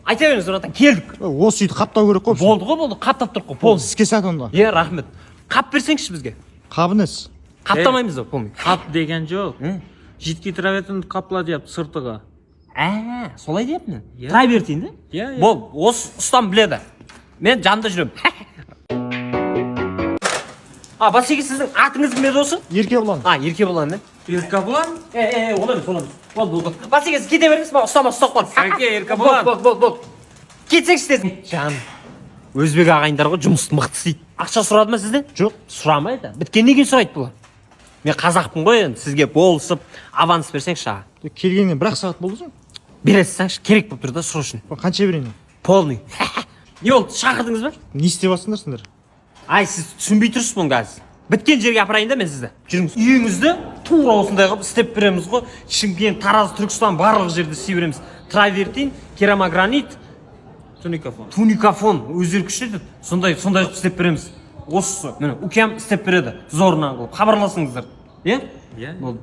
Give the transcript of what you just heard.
Айта беріңіз, Нұротан, келдік. Осы үйді қаптау керек қой. Болды, қаптап тұр қой. Пол. Іске сат онда. Рахмет. Қап берсеңші бізге. Қабыныз. Қаптамаймыз да, помни. Қап деген жоқ. Житки траветін қапла деп сыртыға. Солай депті. Травертин, да? Иә. Бол, осы ұстам біледі. Мен жанында жүрем. Басеке, сіздің атыңыз кім еді осы? Еркебұлан. Еркебұлан, да? Еркебұлан? Олар. Бол. Басеке, сіз кете беріңіз, ұстап қол. Сәке, Еркебұлан. Бол. Кетсеңші десің. Жан. Өзбек ағайындар ғой, жұмысты мықты істейді. Ақша сұрады ма сізден? Жоқ. Сұрамайды. Біткеннен кейін сұрайды бұлар. Мен қазақпын ғой, енді сізге болысып, аванс берсеңші аға. Келгеннен бір-ақ сағат болды ғой. Бересіңші, керек болып тұр да, срочно. Қанша берейін? Полный. Не болды, шақырдыңыз ба? Не істеп жатсыңдар? Сіз түсінбей тұрсыз мұны қазір. Біткен жерге апарайын да мен сізді. Жүріңіз. Үйіңізді тура осындай қылып істеп береміз ғой. Шымкент, Тараз, Түркістан барлық жерді істей береміз. Травертин, керамогранит, туникафон өздері күшті. Сондай қылып істеп береміз. Осы, міне, укем істеп береді. Зорынан қылып. Хабарласыңыздар. Болды.